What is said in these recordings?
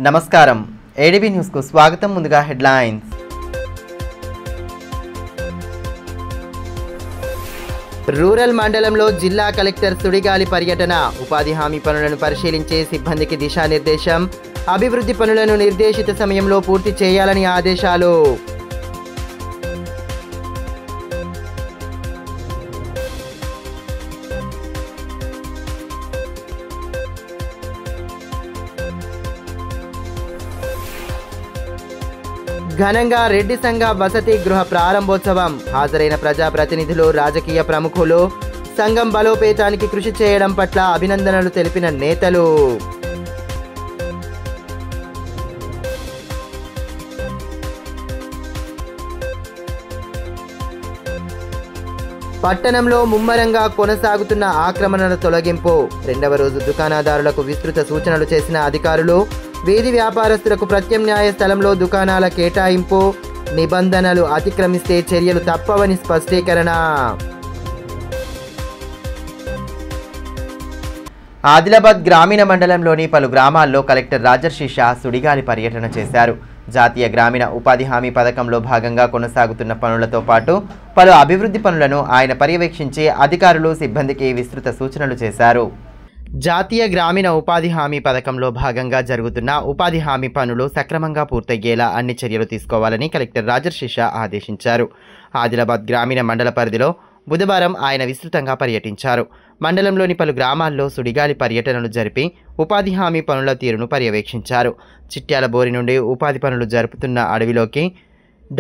నమస్కారం ADB news కు స్వాగతం. ముందుగా హెడ్లైన్స్. రూరల్ మండలంలో జిల్లా కలెక్టర్ సుడిగాలి పర్యటన. ఉపాధి హామీ పనులను పరిశీలించే సిబ్బందికి దిశానిర్దేశం. అభివృద్ధి పనులను నిర్దేశిత సమయంలో పూర్తి చేయాలని ఆదేశాలు. ఘనంగా రెడ్డి సంఘ వసతి గృహ ప్రారంభోత్సవం. హాజరైన ప్రజాప్రతినిధులు, రాజకీయ ప్రముఖులు సంఘం బలోపేతానికి కృషి చేయడం పట్ల అభినందనలు తెలిపిన నేతలు. పట్టణంలో ముమ్మరంగా కొనసాగుతున్న ఆక్రమణల తొలగింపు. రెండవ రోజు దుకాణదారులకు విస్తృత సూచనలు చేసిన అధికారులు. వీధి వ్యాపారస్తులకు ప్రత్యామ్నాయ స్థలంలో దుకాణాల కేటాయింపు. నిబంధనలు అతిక్రమిస్తే చర్యలు తప్పవని స్పష్టీకరణ. ఆదిలాబాద్ గ్రామీణ మండలంలోని పలు గ్రామాల్లో కలెక్టర్ రాజర్షి షా సుడిగాలి పర్యటన చేశారు. జాతీయ గ్రామీణ ఉపాధి హామీ పథకంలో భాగంగా కొనసాగుతున్న పనులతో పాటు పలు అభివృద్ధి పనులను ఆయన పర్యవేక్షించి అధికారులు, సిబ్బందికి విస్తృత సూచనలు చేశారు. జాతీయ గ్రామీణ ఉపాధి హామీ పథకంలో భాగంగా జరుగుతున్న ఉపాధి హామీ పనులు సక్రమంగా పూర్తయ్యేలా అన్ని చర్యలు తీసుకోవాలని కలెక్టర్ రాజర్షి షా ఆదేశించారు. ఆదిలాబాద్ గ్రామీణ మండల పరిధిలో బుధవారం ఆయన విస్తృతంగా పర్యటించారు. మండలంలోని పలు గ్రామాల్లో సుడిగాలి పర్యటనలు జరిపి ఉపాధి హామీ పనుల తీరును పర్యవేక్షించారు. చిట్యాల బోరి నుండి ఉపాధి పనులు జరుపుతున్న అడవిలోకి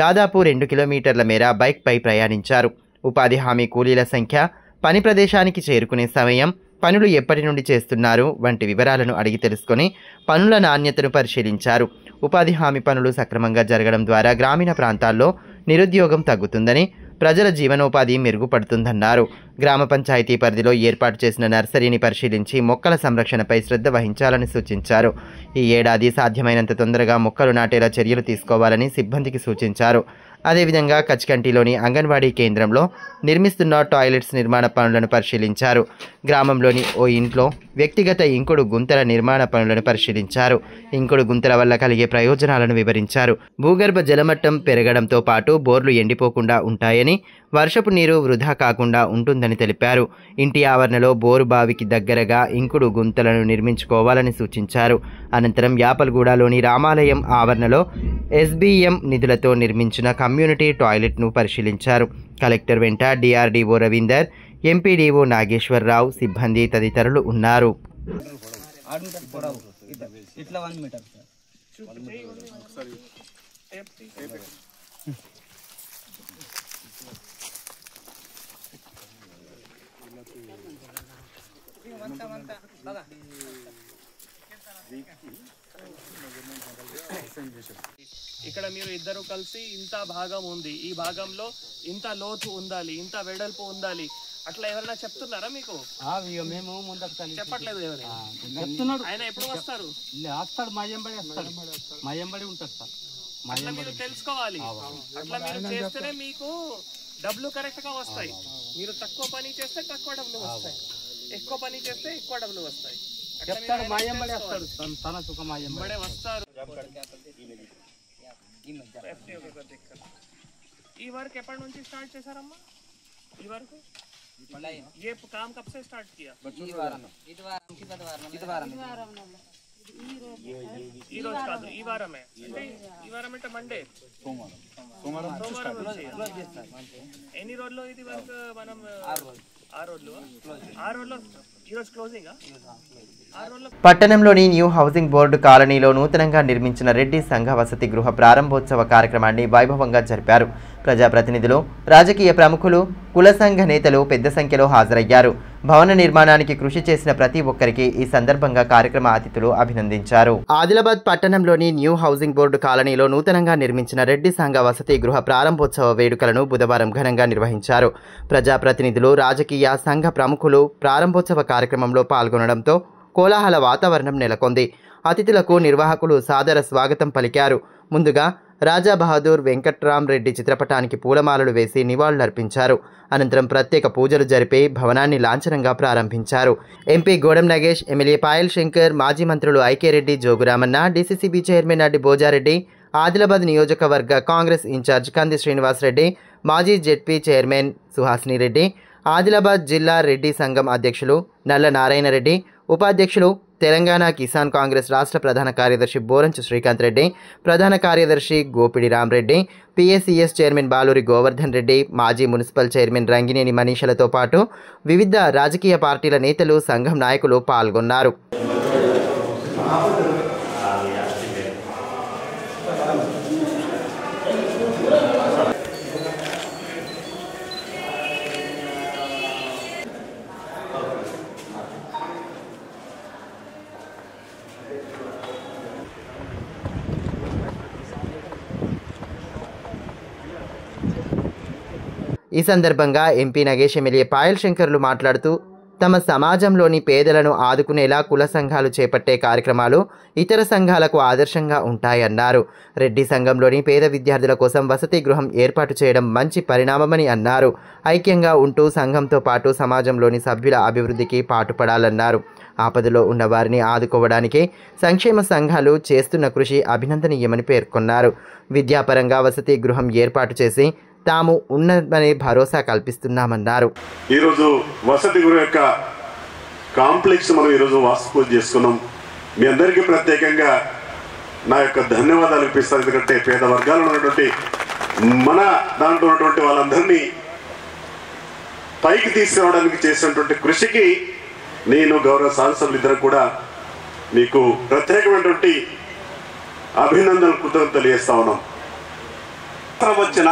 దాదాపు 2 కిలోమీటర్ల మేర బైక్పై ప్రయాణించారు. ఉపాధి హామీ కూలీల సంఖ్య, పని ప్రదేశానికి చేరుకునే సమయం, పనులు ఎప్పటి నుండి చేస్తున్నారు వంటి వివరాలను అడిగి తెలుసుకొని పనుల నాణ్యతను పరిశీలించారు. ఉపాధి హామీ పనులు సక్రమంగా జరగడం ద్వారా గ్రామీణ ప్రాంతాల్లో నిరుద్యోగం తగ్గుతుందని, ప్రజల జీవనోపాధి మెరుగుపడుతుందన్నారు. గ్రామ పంచాయతీ పరిధిలో ఏర్పాటు చేసిన నర్సరీని పరిశీలించి మొక్కల సంరక్షణపై శ్రద్ధ వహించాలని సూచించారు. ఈ ఏడాది సాధ్యమైనంత తొందరగా మొక్కలు నాటేలా చర్యలు తీసుకోవాలని సిబ్బందికి సూచించారు. అదేవిధంగా కచ్కంటిలోని అంగన్వాడీ కేంద్రంలో నిర్మిస్తున్న టాయిలెట్స్ నిర్మాణ పనులను పరిశీలించారు. గ్రామంలోని ఓ ఇంట్లో వ్యక్తిగత ఇంకుడు గుంతల నిర్మాణ పనులను పరిశీలించారు. ఇంకుడు గుంతల వల్ల కలిగే ప్రయోజనాలను వివరించారు. భూగర్భ జలమట్టం పెరగడంతో పాటు బోర్లు ఎండిపోకుండా ఉంటాయని, వర్షపు నీరు వృధా కాకుండా ఉంటుందని తెలిపారు. ఇంటి ఆవరణలో బోరు బావికి దగ్గరగా ఇంకుడు గుంతలను నిర్మించుకోవాలని సూచించారు. అనంతరం యాపల్గూడలోని రామాలయం ఆవరణలో SBM నిధులతో నిర్మించిన కమ్యూనిటీ టాయిలెట్ను పరిశీలించారు. కలెక్టర్ వెంట DRDO రవీందర్, MPDO నాగేశ్వరరావు, సిబ్బంది తదితరులు ఉన్నారు. ఇక్కడ మీరు ఇద్దరు కలిసి ఇంత భాగం ఉంది, ఈ భాగంలో ఇంత లోతు ఉండాలి, ఇంత వెడల్పు ఉండాలి, అట్లా ఎవరైనా చెప్తున్నారా మీకు? మేము ముందుకు చెప్పట్లేదు ఎవరైనా? చెప్తున్నాడు. ఆయన ఎప్పుడు వస్తారు? వస్తాడు, మయంబడి ఉంటాడు సార్. అట్లా మీరు తెలుసుకోవాలి. అట్లా మీరు చేస్తేనే మీకు డబ్బులు కరెక్ట్ గా వస్తాయి. మీరు తక్కువ పని చేస్తే తక్కువ డబ్బులు వస్తాయి, ఎక్కువ పని చేస్తే ఎక్కువ డబ్బులు వస్తాయి. చెప్తాడు, మయంబడి వస్తాడు, తన సుఖ మయంబడి వస్తారు. ఈ వర్క్ ఎప్పటి నుంచి స్టార్ట్ చేశారమ్మా? ఈ వర్క్ ये काम कब से स्टार्ट किया? ఈ రోజు కాదు, ఈ వారమే. అంటే ఈ వారం అంటే మండే, సోమవారం నుంచి. ఎన్ని రోజుల్లో ఇది వర్క్? మనం 6 రోజులు. ఈ రోజు క్లోజింగ్. పట్టణంలోని న్యూ హౌసింగ్ బోర్డు కాలనీలో నూతనంగా నిర్మించిన రెడ్డి సంఘ వసతి గృహ ప్రారంభోత్సవ కార్యక్రమాన్ని వైభవంగా జరిపారు. ప్రజాప్రతినిధులు, రాజకీయ ప్రముఖులు, కుల సంఘ నేతలు పెద్ద సంఖ్యలో హాజరయ్యారు. భవన నిర్మాణానికి కృషి చేసిన ప్రతి ఒక్కరికి ఈ సందర్భంగా కార్యక్రమ అతిథులు అభినందించారు. ఆదిలాబాద్ పట్టణంలోని న్యూ హౌసింగ్ బోర్డు కాలనీలో నూతనంగా నిర్మించిన రెడ్డి సంఘ వసతి గృహ ప్రారంభోత్సవ వేడుకలను బుధవారం ఘనంగా నిర్వహించారు. ప్రజాప్రతినిధులు, రాజకీయ సంఘ ప్రముఖులు ప్రారంభోత్సవ కార్యక్రమంలో పాల్గొనడంతో కోలాహల వాతావరణం నెలకొంది. అతిథులకు నిర్వాహకులు సాదర స్వాగతం పలికారు. ముందుగా రాజా బహదూర్ వెంకట్రామ్ రెడ్డి చిత్రపటానికి పూలమాలలు వేసి నివాళులర్పించారు. అనంతరం ప్రత్యేక పూజలు జరిపి భవనాన్ని లాంఛనంగా ప్రారంభించారు. ఎంపీ గోడం నగేష్, ఎమ్మెల్యే పాయల్ శంకర్, మాజీ మంత్రులు ఐకేరెడ్డి, జోగురామన్న, డీసీసీబీ చైర్మన్ అడ్డి భోజారెడ్డి, ఆదిలాబాద్ నియోజకవర్గ కాంగ్రెస్ ఇన్ఛార్జ్ కంది శ్రీనివాసరెడ్డి, మాజీ జెడ్పీ చైర్మన్ సుహాసిని రెడ్డి, ఆదిలాబాద్ జిల్లా రెడ్డి సంఘం అధ్యక్షులు నల్ల నారాయణ రెడ్డి, ఉపాధ్యక్షులు తెలంగాణ కిసాన్ కాంగ్రెస్ రాష్ట్ర ప్రధాన కార్యదర్శి బోరంచు శ్రీకాంత్ రెడ్డి, ప్రధాన కార్యదర్శి గోపిడి రామరెడ్డి, పిఎస్సిఎస్ చైర్మన్ బాలూరి గోవర్ధన్ రెడ్డి, మాజీ మున్సిపల్ చైర్మన్ రంగినేని మనీషలతో పాటు వివిధ రాజకీయ పార్టీల నేతలు, సంఘం నాయకులు పాల్గొన్నారు. ఈ సందర్భంగా ఎంపీ నగేష్, ఎమ్మెల్యే పాయల్ శంకర్లు మాట్లాడుతూ తమ సమాజంలోని పేదలను ఆదుకునేలా కుల సంఘాలు చేపట్టే కార్యక్రమాలు ఇతర సంఘాలకు ఆదర్శంగా ఉంటాయన్నారు. రెడ్డి సంఘంలోని పేద విద్యార్థుల కోసం వసతి గృహం ఏర్పాటు చేయడం మంచి పరిణామమని అన్నారు. ఐక్యంగా ఉంటూ సంఘంతో పాటు సమాజంలోని సభ్యుల అభివృద్ధికి పాటుపడాలన్నారు. ఆపదలో ఉన్న వారిని ఆదుకోవడానికి సంక్షేమ సంఘాలు చేస్తున్న కృషి అభినందనీయమని పేర్కొన్నారు. విద్యాపరంగా వసతి గృహం ఏర్పాటు చేసి తాము ఉన్నదనే భరోసా కల్పిస్తున్నామన్నారు. ఈరోజు వసతి గృహ యొక్క కాంప్లెక్స్ మనం ఈరోజు వాస్తు చేసుకున్నాం. మీ అందరికీ ప్రత్యేకంగా నా యొక్క ధన్యవాదాలు అనిపిస్తాను. ఎందుకంటే పేద వర్గాల్లో ఉన్నటువంటి మన దాంట్లో ఉన్నటువంటి వాళ్ళందరినీ పైకి తీసుకురావడానికి చేసినటువంటి కృషికి నేను గౌరవ శాసనసభ్యులు ఇద్దరు కూడా మీకు ప్రత్యేకమైనటువంటి అభినందనలు, కృతజ్ఞతలు తెలియజేస్తా ఉన్నాం. వచ్చిన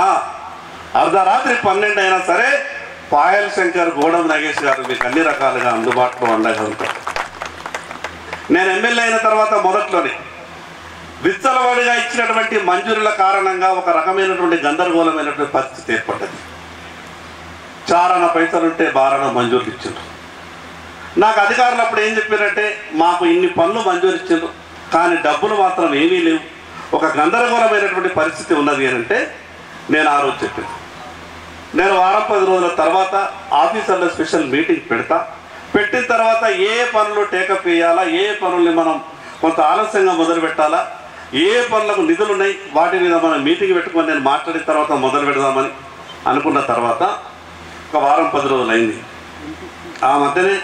అర్ధరాత్రి 12 అయినా సరే పాయల్ శంకర్, గోడం నగేష్ గారు మీకు అన్ని రకాలుగా అందుబాటులో ఉండగలుగుతారు. నేను ఎమ్మెల్యే అయిన తర్వాత మొదట్లోనే విచ్చలవాడిగా ఇచ్చినటువంటి మంజూరుల కారణంగా ఒక రకమైనటువంటి గందరగోళమైనటువంటి పరిస్థితి ఏర్పడ్డది. చారణ పైసలుంటే బారణ మంజూరులు ఇచ్చిండ్రు. నాకు అధికారులు అప్పుడు ఏం చెప్పారంటే, మాకు ఇన్ని పనులు మంజూరు ఇచ్చిండ్రు కానీ డబ్బులు మాత్రం ఏమీ లేవు, ఒక గందరగోళమైనటువంటి పరిస్థితి ఉన్నది అని అంటే నేను ఆ రోజు చెప్పాను. నేను వారం 10 రోజుల తర్వాత ఆఫీసర్ల స్పెషల్ మీటింగ్ పెట్టిన తర్వాత ఏ పనులు టేకప్ చేయాలా, ఏ పనుల్ని మనం కొంత ఆలస్యంగా మొదలు పెట్టాలా, ఏ పనులకు నిధులు ఉన్నాయి, వాటి మీద మనం మీటింగ్ పెట్టుకొని నేను మాట్లాడిన తర్వాత మొదలు పెడదామని అనుకున్న తర్వాత ఒక వారం 10 రోజులు అయింది. ఆ మధ్యనే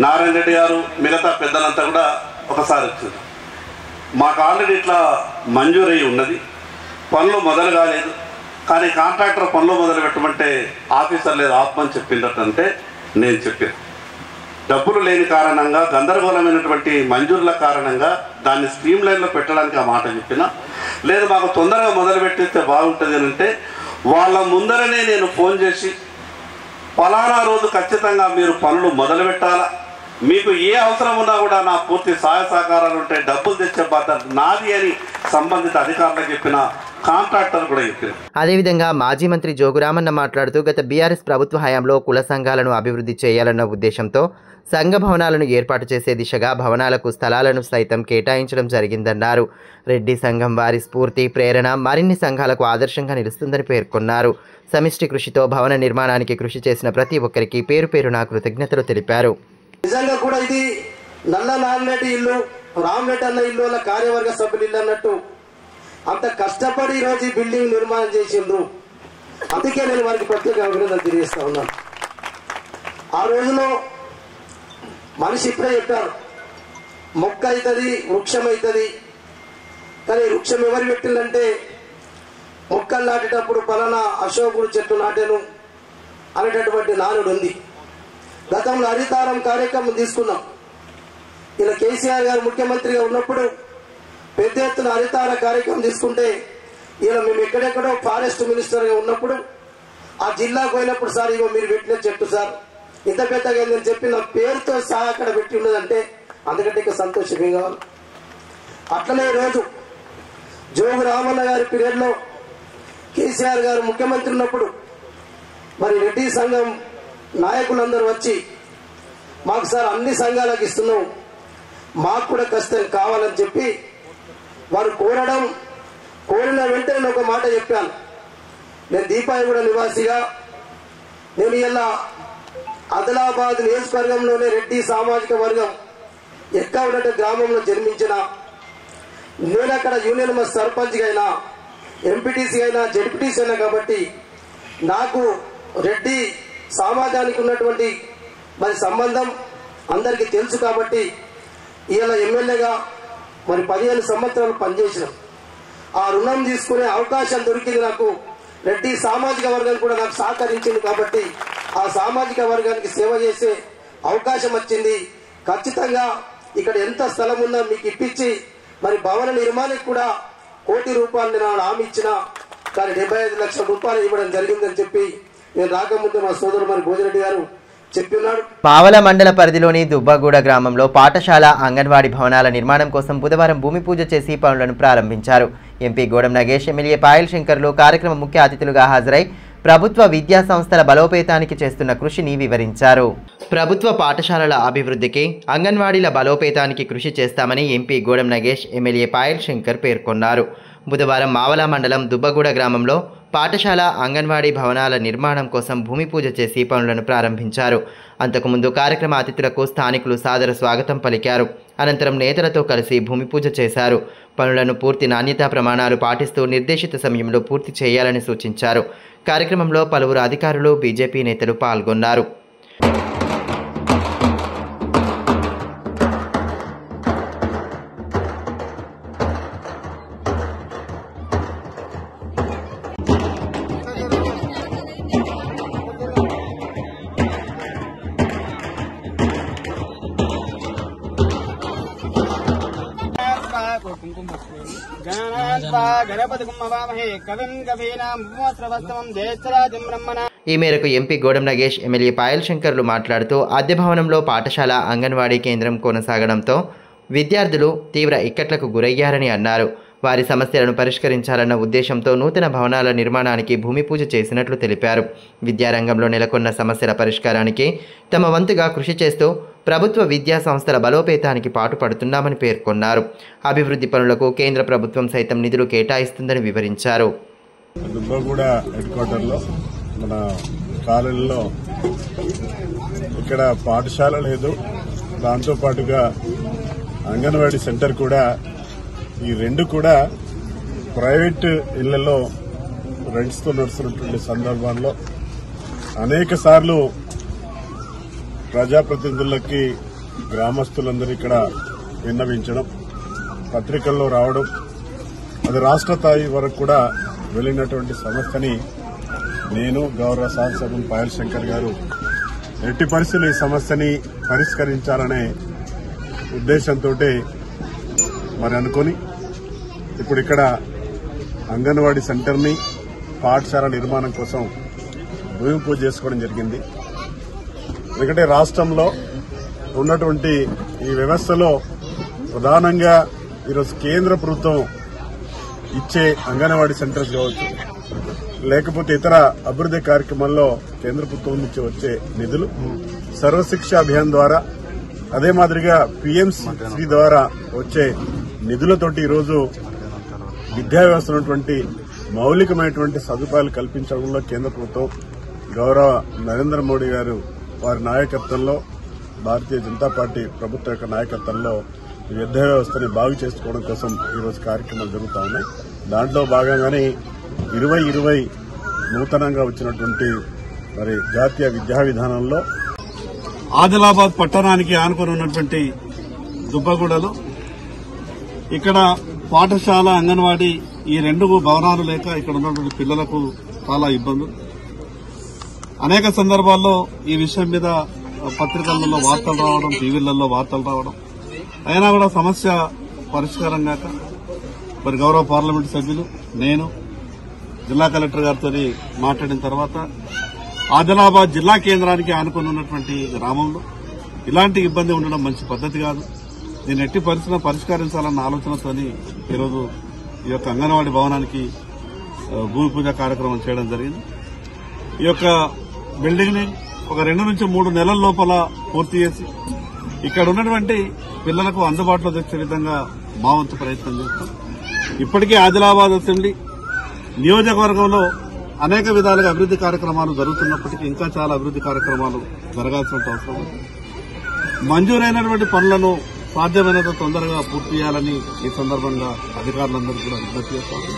నారాయణ రెడ్డి గారు మిగతా పెద్దలంతా కూడా ఒకసారి వచ్చారు. మాకు ఆల్రెడీ ఇట్లా మంజూరయ్యి ఉన్నది, పనులు మొదలు కాలేదు, కానీ కాంట్రాక్టర్ పనులు మొదలు పెట్టమంటే ఆఫీసర్ లేదు ఆపమని చెప్పిందంటే నేను చెప్పాను. డబ్బులు లేని కారణంగా, గందరగోళమైనటువంటి మంజూరుల కారణంగా దాన్ని స్ట్రీమ్ లైన్లో పెట్టడానికి ఆ మాట చెప్పిన. లేదు మాకు తొందరగా మొదలు పెట్టిస్తే బాగుంటుంది అని అంటే వాళ్ళ ముందరనే నేను ఫోన్ చేసి ఫలానా రోజు ఖచ్చితంగా మీరు పనులు మొదలు పెట్టాలా, మీకు ఏ అవసరం ఉన్నా కూడా నా పూర్తి సహాయ సహకారాలు ఉంటాయి, డబ్బులు తెచ్చే బాధ్యత నాది అని సంబంధిత అధికారులకు చెప్పిన, కాంట్రాక్టర్ కూడా చెప్పిన. అదేవిధంగా మాజీ మంత్రి జోగురామన్న మాట్లాడుతూ గత బీఆర్ఎస్ ప్రభుత్వ హయాంలో కుల సంఘాలను అభివృద్ధి చేయాలన్న ఉద్దేశంతో సంఘ భవనాలను ఏర్పాటు చేసే దిశగా భవనాలకు స్థలాలను సైతం కేటాయించడం జరిగిందన్నారు. రెడ్డి సంఘం వారి స్ఫూర్తి, ప్రేరణ మరిన్ని సంఘాలకు ఆదర్శంగా నిలుస్తుందని పేర్కొన్నారు. సమిష్టి కృషితో భవన నిర్మాణానికి కృషి చేసిన ప్రతి ఒక్కరికి పేరు పేరున కృతజ్ఞతలు తెలిపారు. నిజంగా కూడా ఇది నల్ల నాన్నటి ఇల్లు, రామరెడ్డి అన్న ఇల్లు వాళ్ళ కార్యవర్గ సభ్యులు ఇల్లు అన్నట్టు అంత కష్టపడి ఈరోజు ఈ బిల్డింగ్ నిర్మాణం చేసిండ్రు. అందుకే నేను వారికి ప్రత్యేక అభినందన తెలియజేస్తా ఉన్నాను. ఆ రోజులో మనిషి ఇప్పుడే చెప్పారు, మొక్క అవుతుంది, వృక్షం అవుతుంది, కానీ వృక్షం ఎవరు పెట్టిందంటే మొక్కలు నాటేటప్పుడు పలానా అశోకుడు చెట్టు నాటాను అనేటటువంటి నానుడు ఉంది. గతంలో హరితారం కార్యక్రమం తీసుకున్నాం. ఇలా కేసీఆర్ గారు ముఖ్యమంత్రిగా ఉన్నప్పుడు పెద్ద ఎత్తున హరితార కార్యక్రమం తీసుకుంటే, ఇలా మేము ఎక్కడెక్కడో ఫారెస్ట్ మినిస్టర్గా ఉన్నప్పుడు ఆ జిల్లాకు పోయినప్పుడు, సార్ ఇగో మీరు పెట్టిన చెట్టు సార్ ఇంత పెద్దగా నేను చెప్పిన పేరుతో సహా అక్కడ పెట్టి ఉన్నదంటే అందుకంటే ఇంకా సంతోషం ఏం కావాలి. అట్లనే రోజు జోగు రామన్న గారి పీరియడ్లో కేసీఆర్ గారు ముఖ్యమంత్రి ఉన్నప్పుడు మరి రెడ్డి సంఘం నాయకులందరూ వచ్చి మాకు సార్ అన్ని సంఘాలకు ఇస్తున్నాం, మాకు కూడా కష్టం కావాలని చెప్పి వారు కోరడం, కోరిన వెంటనే నేను ఒక మాట చెప్పాను. నేను దీపాయగూడ నివాసిగా నేను ఇలా ఆదిలాబాద్ నియోజకవర్గంలోనే రెడ్డి సామాజిక వర్గం ఎక్కువ ఉన్నట్టు గ్రామంలో జన్మించిన నేను అక్కడ యూనియన్ సర్పంచ్గా అయినా ఎంపీటీసీ అయినా జడ్పీటీసీ అయినా కాబట్టి నాకు రెడ్డి సమాజానికి ఉన్నటువంటి మరి సంబంధం అందరికీ తెలుసు. కాబట్టి ఇలా ఎమ్మెల్యేగా మరి 15 సంవత్సరాలు పనిచేసినాం. ఆ రుణం తీసుకునే అవకాశం దొరికింది నాకు. రెడ్డి సామాజిక వర్గాన్ని కూడా నాకు సహకరించింది కాబట్టి ఆ సామాజిక వర్గానికి సేవ చేసే అవకాశం వచ్చింది. ఖచ్చితంగా ఇక్కడ ఎంత స్థలం ఉందో మీకు ఇప్పించి మరి భవన నిర్మాణానికి కూడా ₹1 కోటి నేను హామీ ఇచ్చిన. కానీ 75 లక్షల రూపాయలు ఇవ్వడం జరిగిందని చెప్పి నేను రాకముందు మా సోదరుడు మరి భోజరెడ్డి గారు చెప్పినాడు. పావల మండల పరిధిలోని దుబ్బగూడ గ్రామంలో పాఠశాల అంగన్వాడీ భవనాల నిర్మాణం కోసం బుధవారం భూమి పూజ చేసి పనులను ప్రారంభించారు. ఎంపీ గోడం నగేష్, ఎమ్మెల్యే పాయల్ శంకర్లు కార్యక్రమ ముఖ్య అతిథులుగా హాజరై ప్రభుత్వ విద్యా సంస్థల బలోపేతానికి చేస్తున్న కృషిని వివరించారు. ప్రభుత్వ పాఠశాలల అభివృద్ధికి, అంగన్వాడీల బలోపేతానికి కృషి చేస్తామని ఎంపీ గోడం నగేష్, ఎమ్మెల్యే పాయల్ శంకర్ పేర్కొన్నారు. బుధవారం మావల మండలం దుబ్బగూడ గ్రామంలో పాఠశాల అంగన్వాడీ భవనాల నిర్మాణం కోసం భూమి పూజ చేసి పనులను ప్రారంభించారు. అంతకుముందు కార్యక్రమ అతిథులకు స్థానికులు సాదర స్వాగతం పలికారు. అనంతరం నేతలతో కలిసి భూమి పూజ చేశారు. పనులను పూర్తి నాణ్యతా ప్రమాణాలు పాటిస్తూ నిర్దేశిత సమయంలో పూర్తి చేయాలని సూచించారు. కార్యక్రమంలో పలువురు అధికారులు, బీజేపీ నేతలు పాల్గొన్నారు. ఈ మేరకు ఎంపీ గోడం నగేష్, ఎమ్మెల్యే పాయల్ శంకర్లు మాట్లాడుతూ అద్దె భవనంలో పాఠశాల అంగన్వాడీ కేంద్రం కొనసాగడంతో విద్యార్థులు తీవ్ర ఇక్కట్లకు గురయ్యారని అన్నారు. వారి సమస్యలను పరిష్కరించాలన్న ఉద్దేశంతో నూతన భవనాల నిర్మాణానికి భూమి పూజ చేసినట్లు తెలిపారు. విద్యారంగంలో నెలకొన్న సమస్యల పరిష్కారానికి తమ వంతుగా కృషి చేస్తూ ప్రభుత్వ విద్యా సంస్థల బలోపేతానికి పాటుపడుతున్నామని పేర్కొన్నారు. అభివృద్ధి పనులకు కేంద్ర ప్రభుత్వం సైతం నిధులు కేటాయిస్తుందని వివరించారు. దుబ్బగూడ హెడ్ క్వార్టర్లో మన కాలనీలో ఇక్కడ పాఠశాల లేదు, దాంతోపాటుగా అంగన్వాడీ సెంటర్ కూడా, ఈ రెండు కూడా ప్రైవేట్ ఇళ్లలో రెంట్స్తో నడుస్తున్నటువంటి సందర్భంలో అనేక సార్లు ప్రజాప్రతినిధులకి గ్రామస్తులందరూ ఇక్కడ విన్నవించడం, పత్రికల్లో రావడం, అది రాష్ట్ర స్థాయి వరకు కూడా వెళ్లినటువంటి సమస్యని నేను గౌరవ శాసనసభ్యులు పాయల్ శంకర్ గారు ఎట్టి పరిస్థితుల్లో ఈ సమస్యని పరిష్కరించాలనే ఉద్దేశంతో మరి అనుకొని ఇప్పుడు ఇక్కడ అంగన్వాడీ సెంటర్ని పాఠశాల నిర్మాణం కోసం భూమి పూజ చేసుకోవడం జరిగింది. ఎందుకంటే రాష్ట్రంలో ఉన్నటువంటి ఈ వ్యవస్థలో ప్రధానంగా ఈరోజు కేంద్ర ప్రభుత్వం ఇచ్చే అంగన్వాడీ సెంటర్స్ కావచ్చు, లేకపోతే ఇతర అభివృద్ధి కార్యక్రమాల్లో కేంద్ర ప్రభుత్వం నుంచి వచ్చే నిధులు, సర్వశిక్ష అభియాన్ ద్వారా, అదే మాదిరిగా పీఎంసీ ద్వారా వచ్చే నిధులతోటి ఈరోజు విద్యా వ్యవస్థ ఉన్నటువంటి మౌలికమైనటువంటి సదుపాయాలు కల్పించడంలో కేంద్ర ప్రభుత్వం, గౌరవ నరేంద్ర మోడీ గారు వారి నాయకత్వంలో, భారతీయ జనతా పార్టీ ప్రభుత్వం యొక్క నాయకత్వంలో విద్యా వ్యవస్థని బాగు చేసుకోవడం కోసం ఈరోజు కార్యక్రమాలు జరుగుతూ ఉన్నాయి. దాంట్లో భాగంగానే 2020 నూతనంగా వచ్చినటువంటి మరి జాతీయ విద్యా విధానంలో ఆదిలాబాద్ పట్టణానికి ఆనుకొని ఉన్నటువంటి దుబ్బగూడలో ఇక్కడ పాఠశాల, అంగన్వాడీ ఈ రెండు భవనాలు లేక ఇక్కడ ఉన్నటువంటి పిల్లలకు చాలా ఇబ్బందులు. అనేక సందర్భాల్లో ఈ విషయం మీద పత్రికలలో వార్తలు రావడం, టీవీలలో వార్తలు రావడం, అయినా కూడా సమస్య పరిష్కారం కాక మరి గౌరవ పార్లమెంటు సభ్యులు, నేను జిల్లా కలెక్టర్ గారితో మాట్లాడిన తర్వాత ఆదిలాబాద్ జిల్లా కేంద్రానికి ఆనుకుని ఉన్నటువంటి గ్రామంలో ఇలాంటి ఇబ్బంది ఉండడం మంచి పద్దతి కాదు. దీన్ని ఎట్టి పరిస్థితుల్లో పరిష్కరించాలన్న ఆలోచనతో ఈరోజు ఈ యొక్క అంగన్వాడీ భవనానికి భూమి పూజ కార్యక్రమం చేయడం జరిగింది. ఈ యొక్క బిల్డింగ్ ని ఒక 2 నుంచి 3 నెలల లోపల పూర్తి చేసి ఇక్కడ ఉన్నటువంటి పిల్లలకు అందుబాటులో తెచ్చే విధంగా మా వంతు ప్రయత్నం చేస్తాం. ఇప్పటికే ఆదిలాబాద్ అసెంబ్లీ నియోజకవర్గంలో అనేక విధాలుగా అభివృద్ది కార్యక్రమాలు జరుగుతున్నప్పటికీ ఇంకా చాలా అభివృద్ది కార్యక్రమాలు జరగాల్సిన అవసరం ఉంది. మంజూరైనటువంటి పనులను సాధ్యమైనంత తొందరగా పూర్తి చేయాలని ఈ సందర్భంగా అధికారులందరూ కూడా విజ్ఞప్తి చేస్తారు.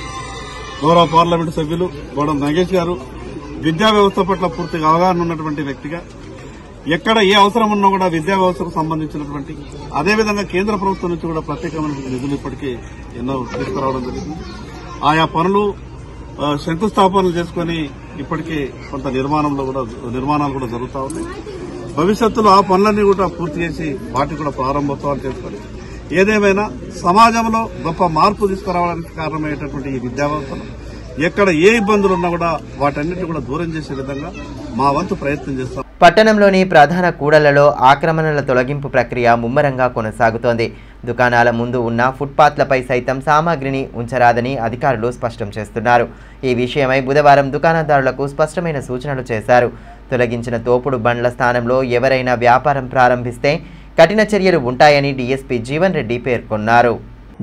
గౌరవ పార్లమెంటు సభ్యులు గౌరవ నాగేష్ గారు విద్యా వ్యవస్థ పట్ల పూర్తిగా అవగాహన ఉన్నటువంటి వ్యక్తిగా ఎక్కడ ఏ అవసరం ఉన్నా కూడా విద్యా వ్యవస్థకు సంబంధించినటువంటి అదేవిధంగా కేంద్ర ప్రభుత్వం నుంచి కూడా ప్రత్యేకమైన నిధులు ఇప్పటికే ఎన్నో తీసుకురావడం జరిగింది. ఆయా పనులు శంకుస్థాపనలు చేసుకుని ఇప్పటికే కొంత నిర్మాణాలు కూడా జరుగుతూ ఉన్నాయి. భవిష్యత్తులో ఆ పనులన్నీ కూడా పూర్తి చేసి వాటికి కూడా ప్రారంభోత్సవాలు చేసుకుని ఏదేమైనా సమాజంలో గొప్ప మార్పు తీసుకురావడానికి కారణమయ్యేటటువంటి ఈ విద్యా వ్యవస్థను ఎక్కడ ఏ ఇబ్బందులు ఉన్నా కూడా వాటన్నిటిని కూడా దూరం చేసే విధంగా మా వంతు ప్రయత్నం చేస్తాం. పట్టణంలోని ప్రధాన కూడళ్లలో ఆక్రమణల తొలగింపు ప్రక్రియ ముమ్మరంగా కొనసాగుతోంది. దుకాణాల ముందు ఉన్న ఫుట్పాత్లపై సైతం సామాగ్రిని ఉంచరాదని అధికారులు స్పష్టం చేస్తున్నారు. ఈ విషయమై బుధవారం దుకాణదారులకు స్పష్టమైన సూచనలు చేశారు. తొలగించిన తోపుడు బండ్ల స్థానంలో ఎవరైనా వ్యాపారం ప్రారంభిస్తే కఠిన చర్యలు ఉంటాయని డీఎస్పీ జీవన్ రెడ్డి పేర్కొన్నారు.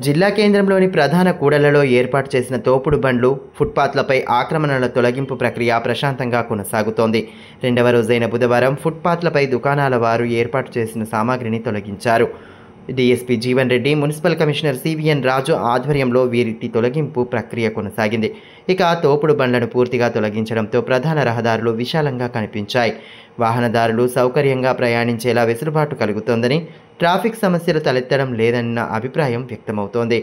జిల్లా కేంద్రంలోని ప్రధాన కూడళ్లలో ఏర్పాటు చేసిన తోపుడు బండ్లు ఫుట్పాత్లపై ఆక్రమణల తొలగింపు ప్రక్రియ ప్రశాంతంగా కొనసాగుతోంది. రెండవ రోజైన బుధవారం ఫుట్పాత్లపై దుకాణాల వారు ఏర్పాటు చేసిన సామాగ్రిని తొలగించారు. DSP Jeevan Reddy, municipal commissioner CVN Raju ఆధ్వర్యంలో వీరి తొలగింపు ప్రక్రియ కొనసాగింది. ఇక తోపుడు బండ్లను పూర్తిగా తొలగించడంతో ప్రధాన రహదారులు విశాలంగా కనిపించాయి. వాహనదారులు సౌకర్యంగా ప్రయాణించేలా వెసులుబాటు కలుగుతోందని, ట్రాఫిక్ సమస్యలు తలెత్తడం లేదన్న అభిప్రాయం వ్యక్తమవుతోంది.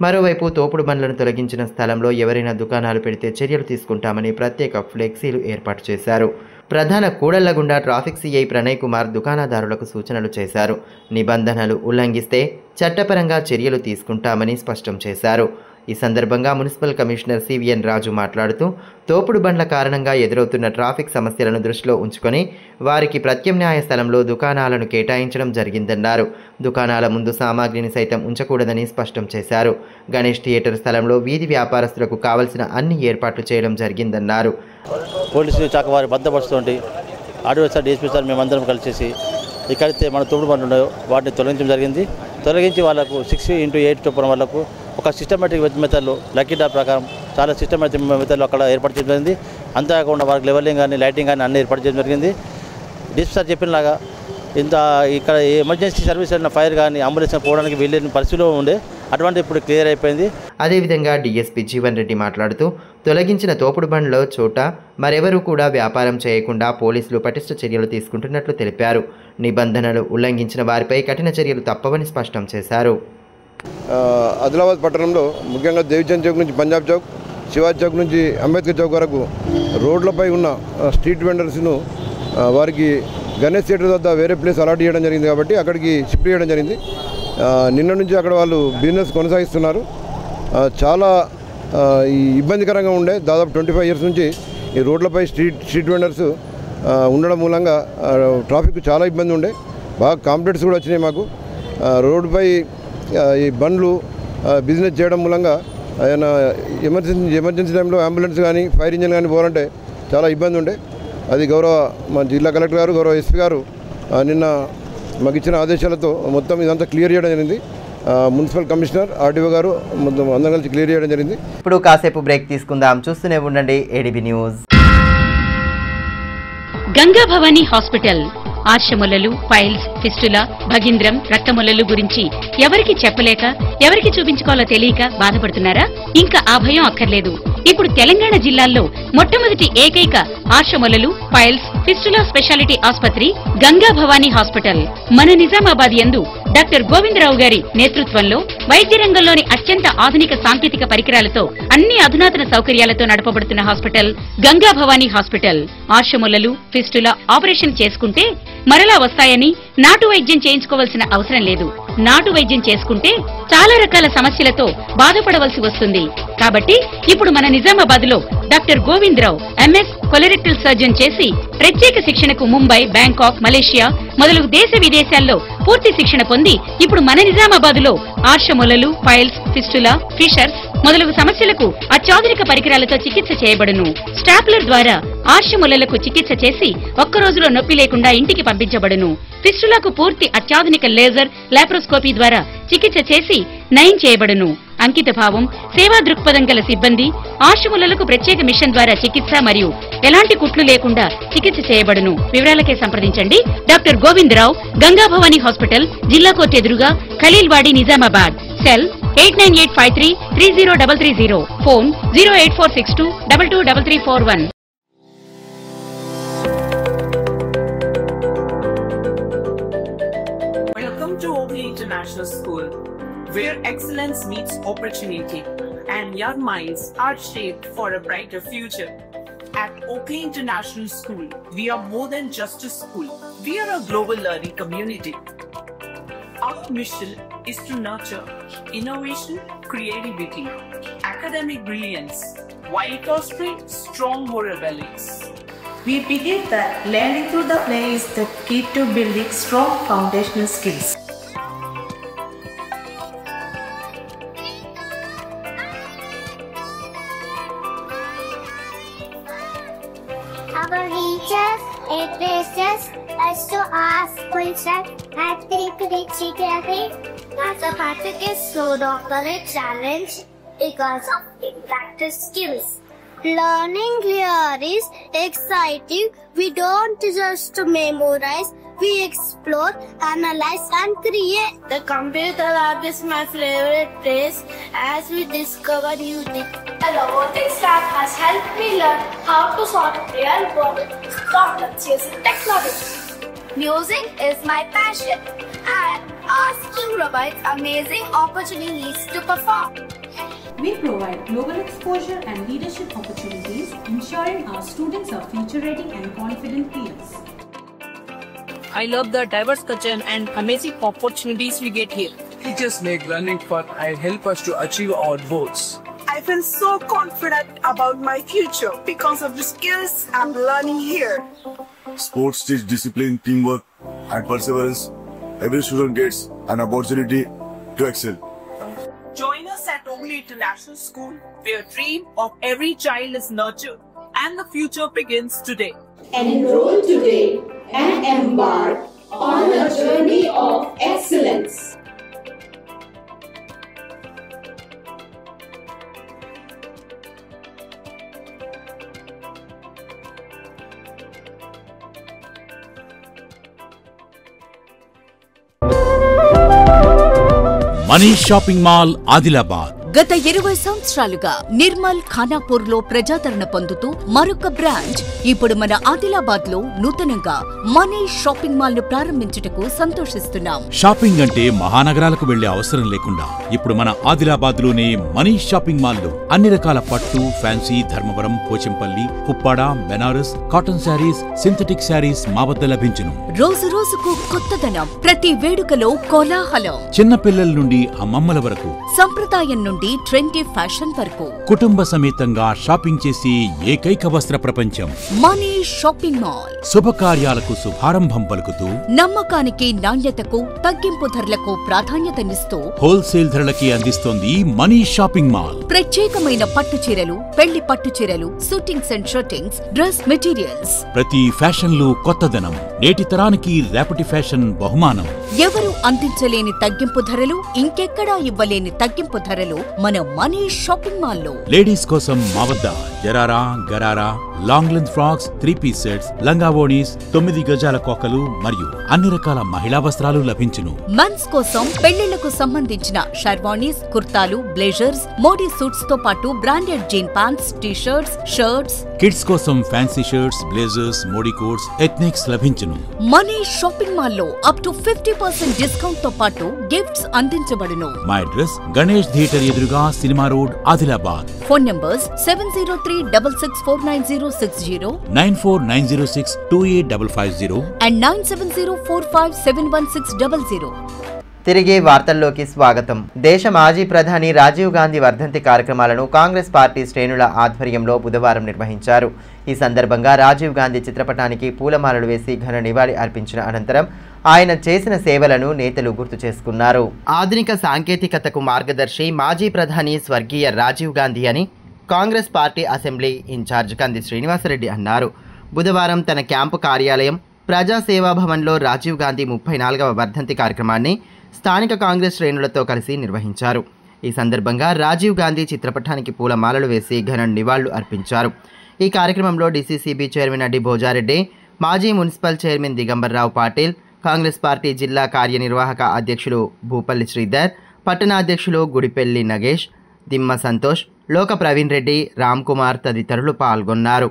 మరోవైపు తోపుడు బండ్లను తొలగించిన స్థలంలో ఎవరైనా దుకాణాలు పెడితే చర్యలు తీసుకుంటామని ప్రత్యేక ఫ్లెక్సీలు ఏర్పాటు చేశారు. ప్రధాన కూడళ్ల గుండా ట్రాఫిక్ సీఐ ప్రణయ్ కుమార్ దుకాణదారులకు సూచనలు చేశారు. నిబంధనలు ఉల్లంఘిస్తే చట్టపరంగా చర్యలు తీసుకుంటామని స్పష్టం చేశారు. ఈ సందర్భంగా మున్సిపల్ కమిషనర్ సివిఎన్ రాజు మాట్లాడుతూ తోపుడు బండ్ల కారణంగా ఎదురవుతున్న ట్రాఫిక్ సమస్యలను దృష్టిలో ఉంచుకొని వారికి ప్రత్యామ్నాయ స్థలంలో దుకాణాలను కేటాయించడం జరిగిందన్నారు. దుకాణాల ముందు సామాగ్రిని సైతం ఉంచకూడదని స్పష్టం చేశారు. గణేష్ థియేటర్ స్థలంలో వీధి వ్యాపారస్తులకు కావలసిన అన్ని ఏర్పాట్లు చేయడం జరిగిందన్నారు. పోలీసు శాఖ వారి బందోబస్తు ఆర్డీఓ సార్, డీఎస్పీ సార్ మేమందరం కలిసేసి ఇక్కడైతే మన తోపుడు బండ్లు ఉన్నాయో వాటిని తొలగించడం జరిగింది. తొలగించి వాళ్ళకు 6x8 చొప్పున వాళ్ళకు ఒక సిస్టమేటిక్ మెథడ్లో లక్కీ డ్రా ప్రకారం చాలా సిస్టమేటిక్ మెథడ్లో అక్కడ ఏర్పాటు చేయడం జరిగింది. అంతేకాకుండా వారికి లెవెలింగ్ కానీ లైటింగ్ కానీ అన్నీ ఏర్పాటు చేయడం జరిగింది. డీఎస్పీ సార్ చెప్పినలాగా ఇక్కడ ఎమర్జెన్సీ సర్వీస్ అయిన ఫైర్ కానీ అంబులెన్స్ పోవడానికి వెళ్ళిన పరిస్థితిలో ఉండే అటువంటి ఇప్పుడు క్లియర్ అయిపోయింది. అదేవిధంగా డీఎస్పీ జీవన్ రెడ్డి మాట్లాడుతూ తొలగించిన తోపుడు బండ్ల చోట మరెవరూ కూడా వ్యాపారం చేయకుండా పోలీసులు పటిష్ట చర్యలు తీసుకుంటున్నట్లు తెలిపారు. నిబంధనలు ఉల్లంఘించిన వారిపై కఠిన చర్యలు తప్పవని స్పష్టం చేశారు. ఆదిలాబాద్ పట్టణంలో ముఖ్యంగా దేవిచంద్ చౌక్ నుంచి పంజాబ్ చౌక్, శివాజీ చౌక్ నుంచి అంబేద్కర్ చౌక్ వరకు రోడ్లపై ఉన్న స్ట్రీట్ వెండర్స్ను వారికి గణేష్ థియేటర్ వద్ద వేరే ప్లేస్ అలాట్ చేయడం జరిగింది కాబట్టి అక్కడికి షిఫ్ట్ చేయడం జరిగింది. నిన్న నుంచి అక్కడ వాళ్ళు బిజినెస్ కొనసాగిస్తున్నారు. చాలా ఇబ్బందికరంగా ఉండే దాదాపు 25 years నుంచి ఈ రోడ్లపై స్ట్రీట్ వెండర్స్ ఉండడం మూలంగా ట్రాఫిక్ చాలా ఇబ్బంది ఉండే. బాగా కంప్లైంట్స్ కూడా వచ్చినాయి మాకు. రోడ్డుపై ఈ బండ్లు బిజినెస్ చేయడం మూలంగా ఆయన ఎమర్జెన్సీ టైంలో అంబులెన్స్ కానీ ఫైర్ ఇంజిన్ కానీ పోవాలంటే చాలా ఇబ్బంది ఉండే. అది గౌరవ మా జిల్లా కలెక్టర్ గారు, గౌరవ ఎస్పీ గారు నిన్న మాకు ఇచ్చిన ఆదేశాలతో మొత్తం ఇదంతా క్లియర్ చేయడం జరిగింది. మున్సిపల్ కమిషనర్, ఆర్డీఓ గారు మొత్తం అందరం కలిసి క్లియర్ చేయడం జరిగింది. ఇప్పుడు కాసేపు బ్రేక్ తీసుకుందాం. చూస్తూనే ఉండండి ADB news. Ganga Bhavani hospital ఆర్షములలు, పైల్స్, ఫిస్టులా, భగింద్రం, రక్తములలు గురించి ఎవరికి చెప్పలేక ఎవరికి చూపించుకోవాలో తెలియక బాధపడుతున్నారా? ఇంకా ఆ భయం అక్కర్లేదు. ఇప్పుడు తెలంగాణ జిల్లాల్లో మొట్టమొదటి ఏకైక ఆర్షములలు, పైల్స్, ఫిస్టులా స్పెషాలిటీ ఆసుపత్రి గంగా భవానీ హాస్పిటల్ మన నిజామాబాద్ యందు డాక్టర్ గోవిందరావు గారి నేతృత్వంలో వైద్య రంగంలోని అత్యంత ఆధునిక సాంకేతిక పరికరాలతో అన్ని అధునాతన సౌకర్యాలతో నడపబడుతున్న హాస్పిటల్ గంగా భవానీ హాస్పిటల్. ఆర్షములలు, ఫిస్టులా ఆపరేషన్ చేసుకుంటే మరలా వస్తాయని నాటు వైద్యం చేయించుకోవాల్సిన అవసరం లేదు. నాటు వైద్యం చేసుకుంటే చాలా రకాల సమస్యలతో బాధపడవలసి వస్తుంది. కాబట్టి ఇప్పుడు మన నిజామాబాద్ లో doctor Govindarao MS colorectal surgeon చేసి ప్రత్యేక శిక్షణకు ముంబై, బ్యాంకాక్, మలేషియా మొదలగు దేశ విదేశాల్లో పూర్తి శిక్షణ పొంది ఇప్పుడు మన నిజామాబాద్ లో ఆర్షములలు, పైల్స్, ఫిస్టులా, ఫిషర్స్ మొదలగు సమస్యలకు అత్యాధునిక పరికరాలతో చికిత్స చేయబడును. స్టాప్లర్ ద్వారా ఆర్షములలకు చికిత్స చేసి ఒక్క రోజులో నొప్పి లేకుండా ఇంటికి పంపించబడును. ఫిస్టులకు పూర్తి అత్యాధునిక లేజర్ లాప్రోస్కోపీ ద్వారా చికిత్స చేసి నయం చేయబడును. అంకిత భావం, సేవా దృక్పథం గల సిబ్బంది, ఆశ్రములకు ప్రత్యేక మిషన్ ద్వారా చికిత్స మరియు ఎలాంటి కుట్లు లేకుండా చికిత్స చేయబడును. వివరాలకే సంప్రదించండి. డాక్టర్ గోవిందరావు, గంగా భవానీ హాస్పిటల్, జిల్లా కోర్టు ఎదురుగా, Khaleelwadi, Nizamabad. Cell 8985330330. Phone 08462223341. Welcome to Oakley International School, where excellence meets opportunity and young minds are shaped for a brighter future. At Oakley International School, we are more than just a school. We are a global learning community. Our mission is to nurture innovation, creativity, academic brilliance, while fostering strong moral values. We believe that learning through the play is the key to building strong foundational skills. Our teachers encourage us to ask questions and think critically. As a practice is so a challenge because of practice skills. Learning here is exciting. We don't just memorize, we explore, analyze and create. The computer lab is my favorite place as we discover new things. The robotics lab has helped me learn how to solve real world problems using technology. Music is my passion and our school provides amazing opportunities to perform. We provide global exposure and leadership opportunities, ensuring our students are future-ready and confident peers. I love the diverse culture and amazing opportunities we get here. Teachers make learning fun and help us to achieve our goals. I feel so confident about my future because of the skills I'm learning here. Sports teach discipline, teamwork, and perseverance. Every student gets an opportunity to excel. Join us at Oakley International School, where dream of every child is nurtured and the future begins today. Enroll today and embark on a journey of excellence. Money shopping mall Adilabad గత 20 సంవత్సరాలుగా నిర్మల్ ఖానాపూర్ లో ప్రజాదరణ పొందుతూ మరొక branch ఇప్పుడు మన ఆదిలాబాద్ లో నూతనంగా మనీ షాపింగ్ మాల్ ను ప్రారంభించుటకు సంతోషిస్తున్నాం. షాపింగ్ అంటే మహానగరాలకు వెళ్లే అవసరం లేకుండా ఇప్పుడు మన ఆదిలాబాద్ లోనే మనీ షాపింగ్ మాల్ లో అన్ని రకాల పట్టు, fancy, Dharmavaram, Pochampalli, Uppada, Banaras, cotton sarees, synthetic sarees మా వద్ద లభించును. రోజు రోజుకు కొత్తదనం, ప్రతి వేడుకలో కోలాహలం. చిన్న పిల్లల నుండి అమ్మమ్మల వరకు, సంప్రదాయం నుండి ట్రెండీ ఫ్యాషన్ వరకు కుటుంబ సమేతంగా షాపింగ్ చేసి ఏకైక వస్త్ర ప్రపంచం మనీ షాపింగ్ మాల్. శుభకార్యాలకు శుభారంభం పలుకుతూ, నమ్మకానికి, నాణ్యతకు, తగ్గింపు ధరలకు ప్రాధాన్యతనిస్తూ హోల్సేల్ ధరలకి అందిస్తోంది మనీ షాపింగ్ మాల్. ప్రత్యేకమైన పట్టు చీరలు, పెళ్లి పట్టు చీరలు, shootings and shirtings, dress materials. ప్రతి ఫ్యాషన్ లో కొత్తదనం, నేటి తరానికి రేపటి ఫ్యాషన్ బహుమానం. ఎవరు అందించలేని తగ్గింపు ధరలు, ఇంకెక్కడా ఇవ్వలేని తగ్గింపు ధరలు మన మనీ షాపింగ్ మాల్ లో. లేడీస్ కోసం మా వద్ద జరారా, gharara, long length frocks, 3-piece sets, లంగావోణీస్, 9 గజాల కోకలు మరియు అన్ని రకాల మహిళా వస్త్రాలు లభించును. మెన్స్ కోసం పెళ్లిళ్లకు సంబంధించిన షర్వాణీస్, కుర్తాలు, బ్లేజర్స్, మోడీ సూట్స్ తో పాటు branded jean pants, T-shirts, shirts. Kids కోసం fancy shirts, blazers, Modi coats, ethnics లభించును. మనీ షాపింగ్ మాల్ లో అప్ టు 50% డిస్కౌంట్ తో పాటు గిఫ్ట్స్ అందించబడును. మా అడ్రస్ గణేష్ థియేటర్ ఎదురుగా, cinema road, Adilabad. Phone numbers 70366496060, 9490628550 and 9704571600. తిరిగి వార్తల్లోకి స్వాగతం. దేశ మాజీ ప్రధాని రాజీవ్ గాంధీ వర్ధంతి కార్యక్రమాలను కాంగ్రెస్ పార్టీ శ్రేణుల ఆధ్వర్యంలో బుధవారం నిర్వహించారు. ఈ సందర్భంగా రాజీవ్ గాంధీ చిత్రపటానికి పూలమాలలు వేసి ఘన నివాళి అర్పించిన అనంతరం ఆయన చేసిన సేవలను నేతలు గుర్తు చేసుకున్నారు. ఆధునిక సాంకేతికతకు మార్గదర్శి మాజీ ప్రధాని స్వర్గీయ రాజీవ్ గాంధీ అని కాంగ్రెస్ పార్టీ అసెంబ్లీ ఇన్ఛార్జ్ కంది శ్రీనివాసరెడ్డి అన్నారు. బుధవారం తన క్యాంపు కార్యాలయం ప్రజాసేవా భవన్లో రాజీవ్ గాంధీ 34వ వర్ధంతి కార్యక్రమాన్ని స్థానిక కాంగ్రెస్ శ్రేణులతో కలిసి నిర్వహించారు. ఈ సందర్భంగా రాజీవ్ గాంధీ చిత్రపటానికి పూలమాలలు వేసి ఘన నివాళులు అర్పించారు. ఈ కార్యక్రమంలో డీసీసీబీ చైర్మన్ అడ్డి భోజారెడ్డి, మాజీ municipal chairman Digambar Rao Patil, Congress party జిల్లా కార్యనిర్వాహక అధ్యక్షులు భూపల్లి శ్రీధర్, పట్టణ అధ్యక్షులు గుడిపెల్లి నగేష్, దిమ్మ సంతోష్, లోక ప్రవీణ్ రెడ్డి, రామ్ కుమార్ తదితరులు పాల్గొన్నారు.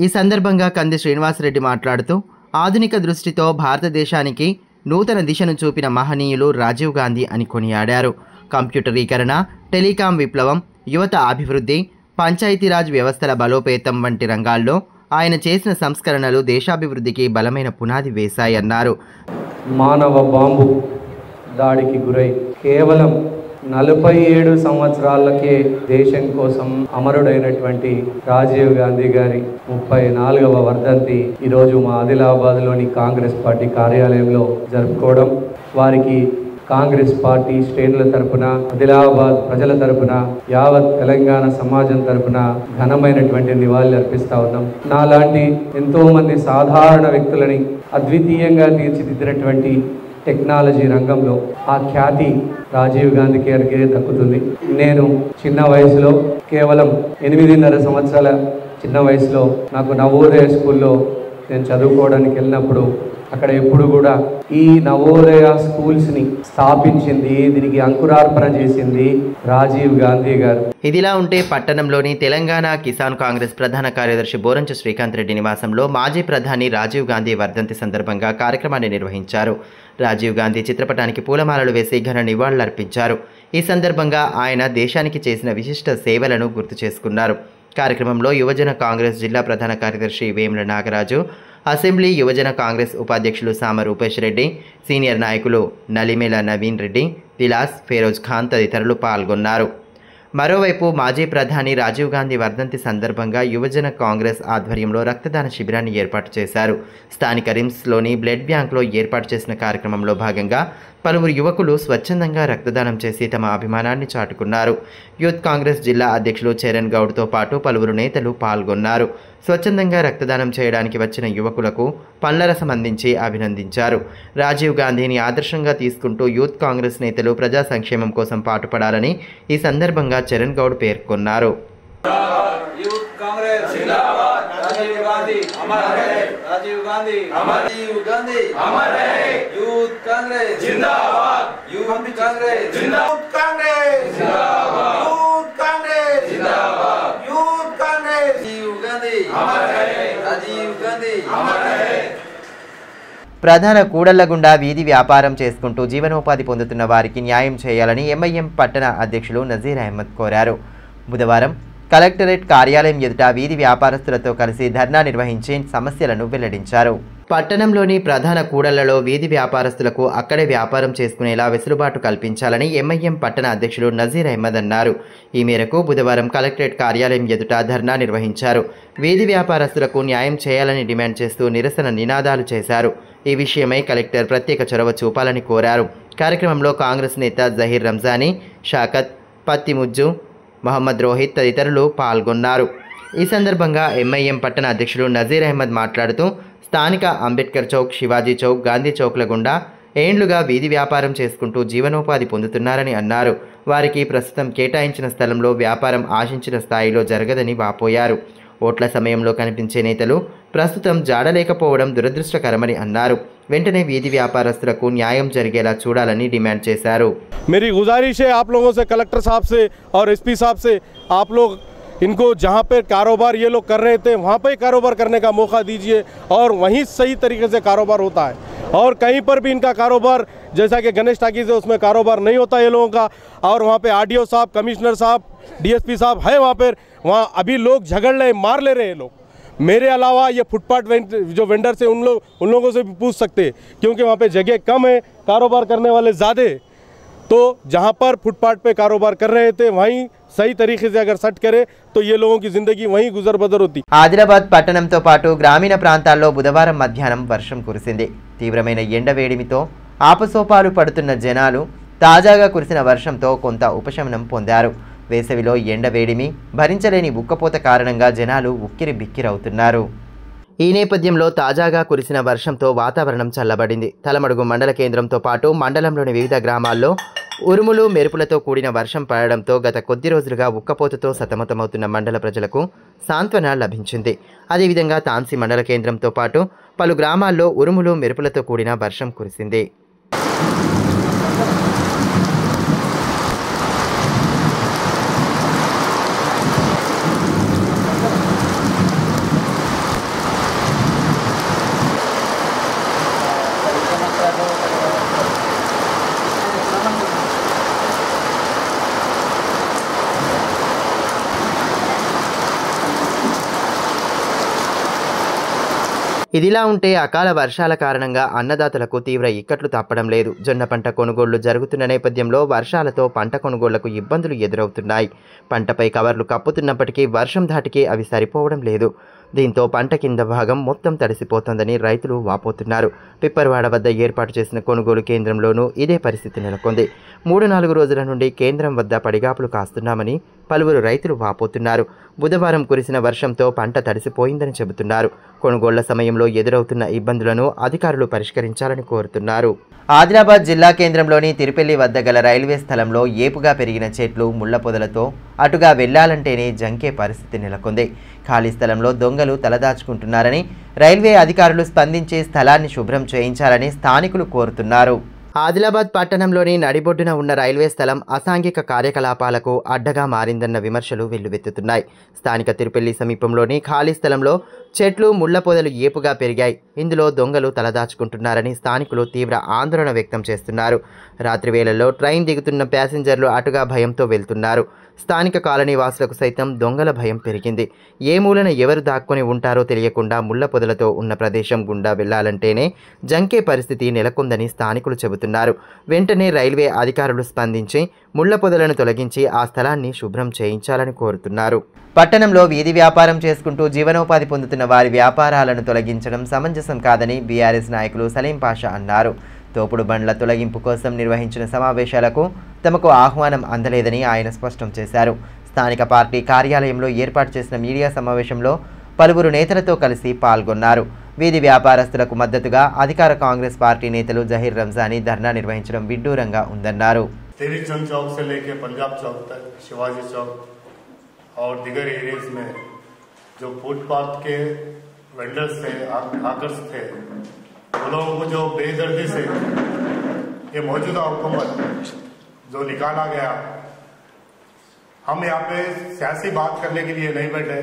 ఈ సందర్భంగా కంది శ్రీనివాసరెడ్డి మాట్లాడుతూ ఆధునిక దృష్టితో భారతదేశానికి నూతన దిశను చూపిన మహనీయులు రాజీవ్ గాంధీ అని కొనియాడారు. కంప్యూటరీకరణ, టెలికాం విప్లవం, యువత అభివృద్ధి, పంచాయతీరాజ్ వ్యవస్థల బలోపేతం వంటి రంగాల్లో ఆయన చేసిన సంస్కరణలు దేశాభివృద్ధికి బలమైన పునాది వేశాయన్నారు. మానవ బాంబు దాడికి గురై కేవలం 47 సంవత్సరాలకే దేశం కోసం అమరుడైనటువంటి రాజీవ్ గాంధీ గారి 34వ వర్ధంతి ఈరోజు మా ఆదిలాబాద్లోని కాంగ్రెస్ పార్టీ కార్యాలయంలో జరుపుకోవడం, వారికి కాంగ్రెస్ పార్టీ శ్రేణుల తరపున, ఆదిలాబాద్ ప్రజల తరపున, యావత్ తెలంగాణ సమాజం తరపున ఘనమైనటువంటి నివాళులు అర్పిస్తా ఉన్నాం. నాలాంటి ఎంతోమంది సాధారణ వ్యక్తులని అద్వితీయంగా తీర్చిదిద్దినటువంటి టెక్నాలజీ రంగంలో ఆ ఖ్యాతి రాజీవ్ గాంధీ గారికి దక్కుతుంది. నేను చిన్న వయసులో, కేవలం 8.5 సంవత్సరాల చిన్న వయసులో నాకు నవోదయ స్కూల్లో నేను చదువుకోవడానికి వెళ్ళినప్పుడు అక్కడ ఎప్పుడు కూడా ఈ నవోదయ స్కూల్స్ని స్థాపించింది, దీనికి అంకురార్పణ చేసింది రాజీవ్ గాంధీ గారు. ఇదిలా ఉంటే పట్టణంలోని తెలంగాణ కిసాన్ కాంగ్రెస్ ప్రధాన కార్యదర్శి బోరంచ శ్రీకాంత్ రెడ్డి నివాసంలో మాజీ ప్రధాని రాజీవ్ గాంధీ వర్ధంతి సందర్భంగా కార్యక్రమాన్ని నిర్వహించారు. రాజీవ్ గాంధీ చిత్రపటానికి పూలమాలలు వేసి ఘన నివాళులర్పించారు. ఈ సందర్భంగా ఆయన దేశానికి చేసిన విశిష్ట సేవలను గుర్తు చేసుకున్నారు. కార్యక్రమంలో యువజన కాంగ్రెస్ జిల్లా ప్రధాన కార్యదర్శి వేముల నాగరాజు, అసెంబ్లీ యువజన కాంగ్రెస్ ఉపాధ్యక్షులు సామ రూపేష్ రెడ్డి, సీనియర్ నాయకులు నలిమేల నవీన్ రెడ్డి, విలాస్, ఫెరోజ్ ఖాన్ తదితరులు పాల్గొన్నారు. మరోవైపు మాజీ ప్రధాని రాజీవ్ గాంధీ వర్ధంతి సందర్భంగా యువజన కాంగ్రెస్ ఆధ్వర్యంలో రక్తదాన శిబిరాన్ని ఏర్పాటు చేశారు. స్థానిక రిమ్స్లోని బ్లడ్ బ్యాంక్లో ఏర్పాటు చేసిన కార్యక్రమంలో భాగంగా పలువురు యువకులు స్వచ్ఛందంగా రక్తదానం చేసి తమ అభిమానాన్ని చాటుకున్నారు. యూత్ కాంగ్రెస్ జిల్లా అధ్యక్షులు చరణ్ గౌడ్తో పాటు పలువురు నేతలు పాల్గొన్నారు. స్వచ్ఛందంగా రక్తదానం చేయడానికి వచ్చిన యువకులకు పండ్లరసం అందించి అభినందించారు. రాజీవ్ గాంధీని ఆదర్శంగా తీసుకుంటూ యూత్ కాంగ్రెస్ నేతలు ప్రజా సంక్షేమం కోసం పాటుపడాలని ఈ సందర్భంగా చరణ్ గౌడ్ పేర్కొన్నారు. ప్రధాన కూడళ్ల గుండా వీధి వ్యాపారం చేసుకుంటూ జీవనోపాధి పొందుతున్న వారికి న్యాయం చేయాలని ఎంఐఎం పట్టణ అధ్యక్షులు నజీర్ అహ్మద్ కోరారు. బుధవారం కలెక్టరేట్ కార్యాలయం ఎదుట వీధి వ్యాపారస్తులతో కలిసి ధర్నా నిర్వహించి సమస్యలను వెల్లడించారు. పట్టణంలోని ప్రధాన కూడళ్లలో వీధి వ్యాపారస్తులకు అక్కడే వ్యాపారం చేసుకునేలా వెసులుబాటు కల్పించాలని ఎంఐఎం పట్టణ అధ్యక్షులు నజీర్ అహ్మద్ అన్నారు. ఈ మేరకు బుధవారం కలెక్టరేట్ కార్యాలయం ఎదుట ధర్నా నిర్వహించారు. వీధి వ్యాపారస్తులకు న్యాయం చేయాలని డిమాండ్ చేస్తూ నిరసన నినాదాలు చేశారు. ఈ విషయమై కలెక్టర్ ప్రత్యేక చొరవ చూపాలని కోరారు. కార్యక్రమంలో కాంగ్రెస్ నేత జహీర్ రంజానీ, షాకత్, పత్తి ముజ్జు, మహమ్మద్ రోహిత్ తదితరులు పాల్గొన్నారు. ఈ సందర్భంగా ఎంఐఎం పట్టణ అధ్యక్షులు నజీర్ అహ్మద్ మాట్లాడుతూ స్థానిక అంబేద్కర్ చౌక్, శివాజీ చౌక్, గాంధీ చౌక్ల గుండా ఏండ్లుగా వీధి వ్యాపారం చేసుకుంటూ జీవనోపాధి పొందుతున్నారని అన్నారు. వారికి ప్రస్తుతం కేటాయించిన స్థలంలో వ్యాపారం ఆశించిన స్థాయిలో జరగదని వాపోయారు. ఓట్ల సమయంలో కనిపించే నేతలు ప్రస్తుతం జాడలేకపోవడం దురదృష్టకరమని అన్నారు. వెంటనే వీధి వ్యాపారస్తులకు న్యాయం జరిగేలా చూడాలని డిమాండ్ చేశారు. मेरी गुजारिश है आप लोगों से, कलेक्टर साहब से और एसपी साहब से, आप लोग इनको जहाँ पे कारोबार ये लोग कर रहे थे वहाँ पे कारोबार करने का मौका दीजिए और वहीं सही तरीके से कारोबार होता है. और कहीं पर भी इनका कारोबार, जैसा कि गणेश टाकीज है उसमें कारोबार नहीं होता ये लोगों का. और वहाँ पे आरडीओ साहब, कमिश्नर साहब, डीएसपी साहब है वहाँ पर, वहाँ अभी लोग झगड़ रहे, मार ले रहे हैं लोग. मेरे अलावा ये फुटपाथ जो वेंडर से उन लोगों से भी पूछ सकते हैं, क्योंकि वहाँ पे जगह कम है, कारोबार करने वाले ज़्यादा. तो जहाँ पर फुटपाथ पे कारोबार कर रहे थे वहीं सही तरीके से अगर सेट करे तो ये लोगों की जिंदगी वहीं गुजर बदर होती। ఆదిలాబాద్ పట్టణంతో పాటు గ్రామీణ ప్రాంతాల్లో బుధవారం మధ్యాహ్నం వర్షం కురిసింది. తీవ్రమైన ఎండవేడిమితో ఆపసోపాలు పడుతున్న జనాలు తాజాగా కురిసిన వర్షంతో కొంత ఉపశమనం పొందారు. వేసవిలో ఎండవేడిమి భరించలేని ఉక్కపోత కారణంగా జనాలు ఉక్కిరి బిక్కిరవుతున్నారు. ఈ నేపథ్యంలో తాజాగా కురిసిన వర్షంతో వాతావరణం చల్లబడింది. తలమడుగు మండల కేంద్రంతో పాటు మండలంలోని వివిధ గ్రామాల్లో ఉరుములు మెరుపులతో కూడిన వర్షం పడడంతో గత కొద్ది రోజులుగా ఉక్కపోతతో సతమతమవుతున్న మండల ప్రజలకు సాంత్వన లభించింది. అదేవిధంగా తాంసీ మండల కేంద్రంతో పాటు పలు గ్రామాల్లో ఉరుములు మెరుపులతో కూడిన వర్షం కురిసింది. ఇదిలా ఉంటే అకాల వర్షాల కారణంగా అన్నదాతలకు తీవ్ర ఇక్కట్లు తప్పడం లేదు. జొన్న పంట కొనుగోళ్లు జరుగుతున్న నేపథ్యంలో వర్షాలతో పంట కొనుగోళ్లకు ఇబ్బందులు ఎదురవుతున్నాయి. పంటపై కవర్లు కప్పుతున్నప్పటికీ వర్షం ధాటికి అవి సరిపోవడం లేదు. దీంతో పంట కింద భాగం మొత్తం తడిసిపోతోందని రైతులు వాపోతున్నారు. పిప్పర్వాడ వద్ద ఏర్పాటు చేసిన కొనుగోలు కేంద్రంలోనూ ఇదే పరిస్థితి నెలకొంది. 3-4 రోజుల నుండి కేంద్రం వద్ద పడిగాపులు కాస్తున్నామని పలువురు రైతులు వాపోతున్నారు. బుధవారం కురిసిన వర్షంతో పంట తడిసిపోయిందని చెబుతున్నారు. కొనుగోళ్ల సమయంలో ఎదురవుతున్న ఇబ్బందులను అధికారులు పరిష్కరించాలని కోరుతున్నారు. ఆదిలాబాద్ జిల్లా కేంద్రంలోని తిరుపల్లి వద్ద గల రైల్వే స్థలంలో ఏపుగా పెరిగిన చెట్లు ముళ్ల పొదలతో అటుగా వెళ్లాలంటేనే జంకే పరిస్థితి నెలకొంది. ఖాళీ స్థలంలో దొంగలు తలదాచుకుంటున్నారని రైల్వే అధికారులు స్పందించి స్థలాన్ని శుభ్రం చేయించాలని స్థానికులు కోరుతున్నారు. ఆదిలాబాద్ పట్టణంలోని నడిబొడ్డున ఉన్న రైల్వే స్థలం అసాంఘిక కార్యకలాపాలకు అడ్డగా మారిందన్న విమర్శలు వెల్లువెత్తుతున్నాయి. స్థానిక తిరుపల్లి సమీపంలోని ఖాళీ స్థలంలో చెట్లు ముళ్ల పొదలు ఏపుగా పెరిగాయి. ఇందులో దొంగలు తలదాచుకుంటున్నారని స్థానికులు తీవ్ర ఆందోళన వ్యక్తం చేస్తున్నారు. రాత్రి వేళల్లో ట్రైన్ దిగుతున్న ప్యాసింజర్లు అటుగా భయంతో వెళ్తున్నారు. స్థానిక కాలనీ వాసులకు సైతం దొంగల భయం పెరిగింది. ఏ మూలన ఎవరు దాక్కొని ఉంటారో తెలియకుండా ముళ్ల పొదలతో ఉన్న ప్రదేశం గుండా వెళ్లాలంటేనే జంకే పరిస్థితి నెలకొందని స్థానికులు చెబుతున్నారు. వెంటనే రైల్వే అధికారులు స్పందించి ముళ్ల పొదలను తొలగించి ఆ స్థలాన్ని శుభ్రం చేయించాలని కోరుతున్నారు. పట్టణంలో వీధి వ్యాపారం చేసుకుంటూ జీవనోపాధి పొందుతున్న వారి వ్యాపారాలను తొలగించడం సమంజసం కాదని బీఆర్ఎస్ నాయకులు సలీం పాషా అన్నారు. తోపుడు బండ్ల తొలగింపు కోసం నిర్వహించిన సమావేశాలకు తమకు ఆహ్వానం అందలేదని ఆయన స్పష్టం చేశారు. స్థానిక పార్టీ కార్యాలయంలో ఏర్పాటు చేసిన మీడియా సమావేశంలో పలువురు నేతలతో కలిసి పాల్గొన్నారు. వీధి వ్యాపారస్తులకు మద్దతుగా అధికార కాంగ్రెస్ పార్టీ నేతలు జహీర్ రంజానీ ధర్నా నిర్వహించడం విడ్డూరంగా ఉందన్నారు. और दीगर एरियाज में जो फुटपाथ के वेंडर्स थे, हाकर्स थे, वो लोगों को जो बेदर्दी से ये मौजूदा हुकूमत जो निकाला गया, हम यहाँ पे सियासी बात करने के लिए नहीं बैठे.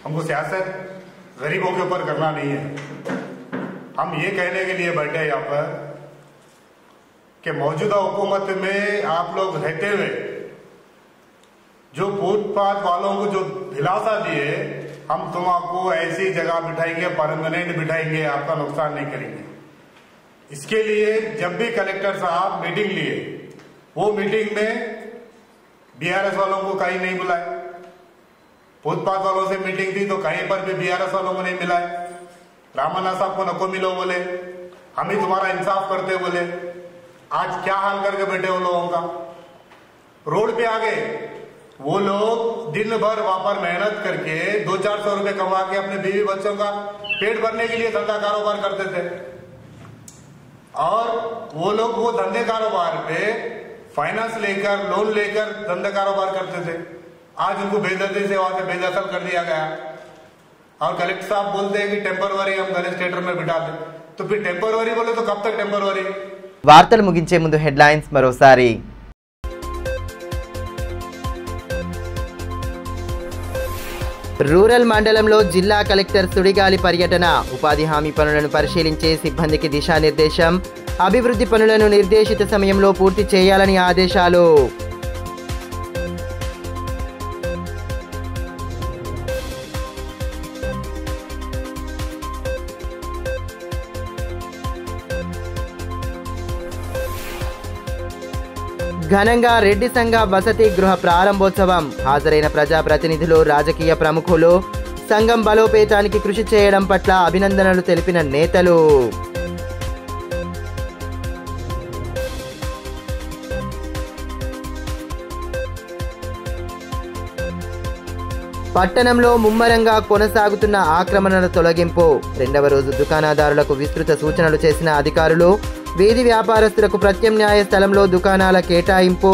हमको सियासत गरीबों के ऊपर करना नहीं है. हम ये कहने के लिए बैठे यहाँ पर कि मौजूदा हुकूमत में आप लोग रहते हुए जो फुटपाथ वालों को जो दिलासा दिए, हम तुमको ऐसी जगह बिठाएंगे, परमानेंट बिठाएंगे, आपका नुकसान नहीं करेंगे. इसके लिए जब भी कलेक्टर साहब मीटिंग लिए, वो मीटिंग में बीआरएस वालों को कहीं नहीं बुलाए. फुटपाथ वालों से मीटिंग थी तो कहीं पर भी बीआरएस वालों को नहीं मिलाए. रामन्ना साहब को नको मिलो बोले, हम ही तुम्हारा इंसाफ करते बोले. आज क्या हाल करके बैठे वो लोगों का. रोड पे आ गए वो लोग, दिन भर वहां पर मेहनत करके 200-400 रुपए कमा के अपने बीवी बच्चों का पेट भरने के लिए धंधा कारोबार करते थे. और वो लोग वो धंधे कारोबार पे फाइनेंस लेकर, लोन लेकर धंधा कारोबार करते थे. आज उनको बेदर्दी से वहां से बेदखल कर दिया गया. और कलेक्टर साहब बोलते हैं कि टेम्परवरी हम गणेश थिएटर में बिठा दें. तो फिर टेम्परवरी बोले तो कब तक टेम्परवरी. వార్తలు ముగించే ముందు హెడ్లైన్స్ మరోసారి. రూరల్ మండలంలో జిల్లా కలెక్టర్ సుడిగాలి పర్యటన. ఉపాధి హామీ పనులను పరిశీలించే సిబ్బందికి దిశానిర్దేశం. అభివృద్ధి పనులను నిర్దేశిత సమయంలో పూర్తి చేయాలని ఆదేశాలు. ఘనంగా రెడ్డి సంఘ వసతి గృహ ప్రారంభోత్సవం. హాజరైన ప్రజాప్రతినిధులు, రాజకీయ ప్రముఖులు సంఘం బలోపేతానికి కృషి చేయడం పట్ల అభినందనలు తెలిపిన నేతలు. పట్టణంలో ముమ్మరంగా కొనసాగుతున్న ఆక్రమణల తొలగింపు. 2వ రోజు దుకాణదారులకు విస్తృత సూచనలు చేసిన అధికారులు. వీధి వ్యాపారస్తులకు ప్రత్యామ్నాయ స్థలంలో దుకాణాల కేటాయింపు.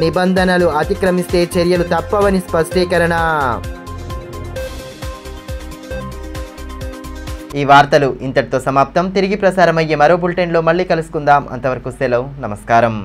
నిబంధనలు అతిక్రమిస్తే చర్యలు తప్పవని స్పష్టీకరణ. ఈ వార్తలు ఇంతటితో సమాప్తం. తిరిగి ప్రసారమయ్యే మరో బులెటిన్లో మళ్ళీ కలుసుకుందాం. అంతవరకు సెలవు. నమస్కారం.